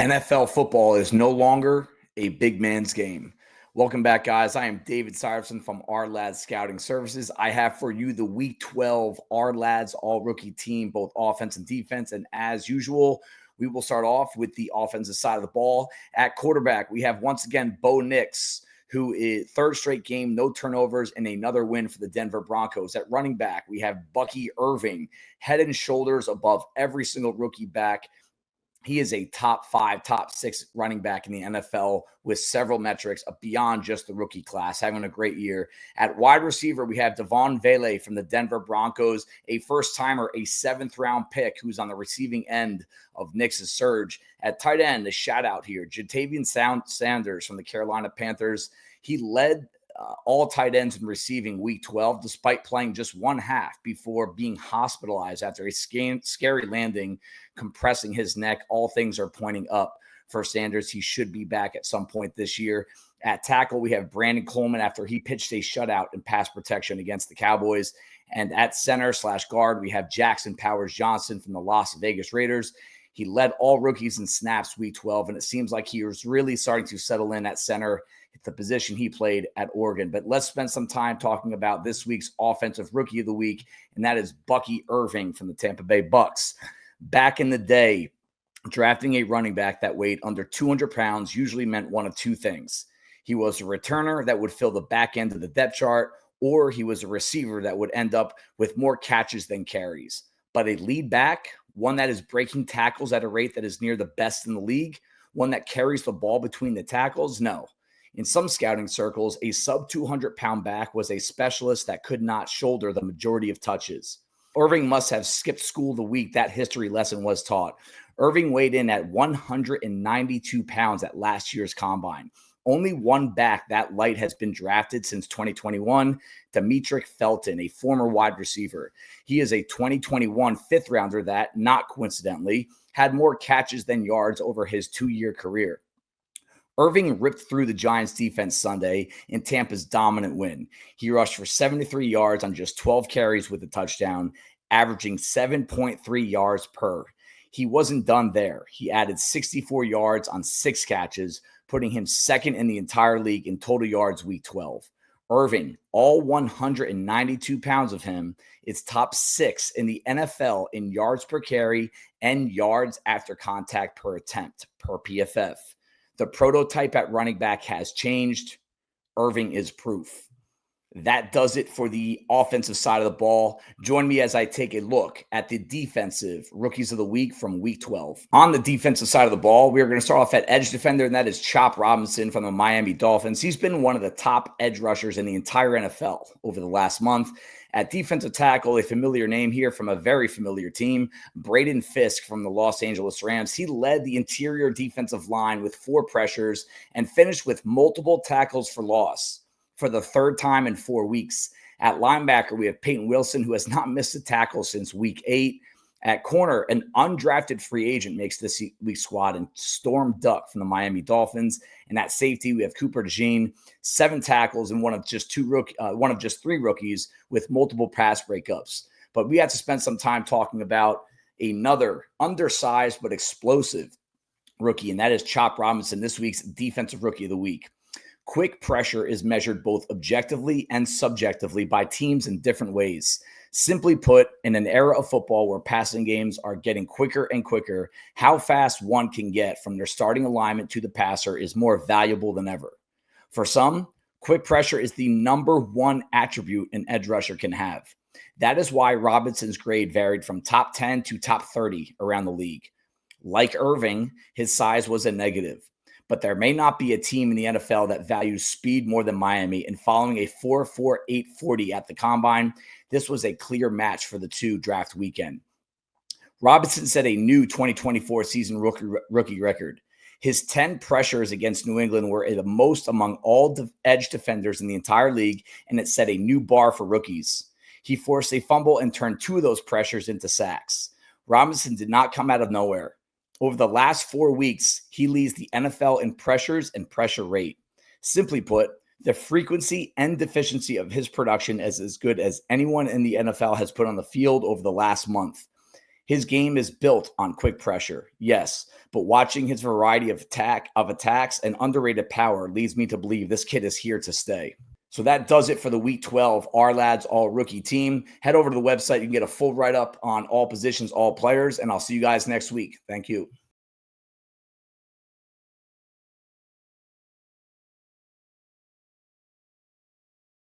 NFL football is no longer a big man's game. Welcome back, guys. I am David Syvertsen from Ourlads Scouting Services. I have for you the Week 12 Ourlads all-rookie team, both offense and defense. And as usual, we will start off with the offensive side of the ball. At quarterback, we have once again Bo Nix, who is third straight game, no turnovers, and another win for the Denver Broncos. At running back, we have Bucky Irving, head and shoulders above every single rookie back. He is a top 5, top 6 running back in the NFL with several metrics beyond just the rookie class, having a great year. At wide receiver, we have Devon Vele from the Denver Broncos, a first-timer, a 7th-round pick who's on the receiving end of Nix's surge. At tight end, a shout-out here, Jatavian Sanders from the Carolina Panthers. He led all tight ends in receiving Week 12, despite playing just one half before being hospitalized after a scary landing, compressing his neck. All things are pointing up for Sanders. He should be back at some point this year. At tackle, we have Brandon Coleman after he pitched a shutout in pass protection against the Cowboys. And at center/guard, we have Jackson Powers-Johnson from the Las Vegas Raiders. He led all rookies in snaps Week 12, and it seems like he was really starting to settle in at center, the position he played at Oregon. But let's spend some time talking about this week's Offensive Rookie of the Week, and that is Bucky Irving from the Tampa Bay Bucks. Back in the day, drafting a running back that weighed under 200 pounds usually meant one of two things. He was a returner that would fill the back end of the depth chart, or he was a receiver that would end up with more catches than carries. But a lead back, one that is breaking tackles at a rate that is near the best in the league, one that carries the ball between the tackles, no. In some scouting circles, a sub-200-pound back was a specialist that could not shoulder the majority of touches. Irving must have skipped school the week that history lesson was taught. Irving weighed in at 192 pounds at last year's combine. Only one back that light has been drafted since 2021, Demetric Felton, a former wide receiver. He is a 2021 fifth-rounder that, not coincidentally, had more catches than yards over his 2-year career. Irving ripped through the Giants defense Sunday in Tampa's dominant win. He rushed for 73 yards on just 12 carries with a touchdown, averaging 7.3 yards per. He wasn't done there. He added 64 yards on 6 catches, putting him second in the entire league in total yards Week 12. Irving, all 192 pounds of him, is top 6 in the NFL in yards per carry and yards after contact per attempt per PFF. The prototype at running back has changed. Irving is proof. That does it for the offensive side of the ball. Join me as I take a look at the defensive rookies of the week from Week 12. On the defensive side of the ball, we are going to start off at edge defender, and that is Chop Robinson from the Miami Dolphins. He's been one of the top edge rushers in the entire NFL over the last month. At defensive tackle, a familiar name here from a very familiar team, Braden Fisk from the Los Angeles Rams. He led the interior defensive line with 4 pressures and finished with multiple tackles for loss for the third time in 4 weeks. At linebacker, we have Peyton Wilson, who has not missed a tackle since Week 8. At corner, an undrafted free agent makes this week's squad, and Storm Duck from the Miami Dolphins. And at safety, we have Cooper DeJean, 7 tackles and one of just 3 rookies with multiple pass breakups. But we had to spend some time talking about another undersized but explosive rookie, and that is Chop Robinson, this week's Defensive Rookie of the Week. Quick pressure is measured both objectively and subjectively by teams in different ways. Simply put, in an era of football where passing games are getting quicker and quicker, how fast one can get from their starting alignment to the passer is more valuable than ever. For some, quick pressure is the number 1 attribute an edge rusher can have. That is why Robinson's grade varied from top 10 to top 30 around the league. Like Irving, his size was a negative. But there may not be a team in the NFL that values speed more than Miami, and following a 4.48 40 at the combine, this was a clear match for the 2 draft weekend. Robinson set a new 2024 season rookie record. His 10 pressures against New England were the most among all edge defenders in the entire league, and it set a new bar for rookies. He forced a fumble and turned 2 of those pressures into sacks. Robinson did not come out of nowhere. Over the last 4 weeks, he leads the NFL in pressures and pressure rate. Simply put, the frequency and deficiency of his production is as good as anyone in the NFL has put on the field over the last month. His game is built on quick pressure, yes, but watching his variety of attacks and underrated power leads me to believe this kid is here to stay. So that does it for the Week 12 Ourlads All Rookie team. Head over to the website. You can get a full write-up on all positions, all players, and I'll see you guys next week. Thank you.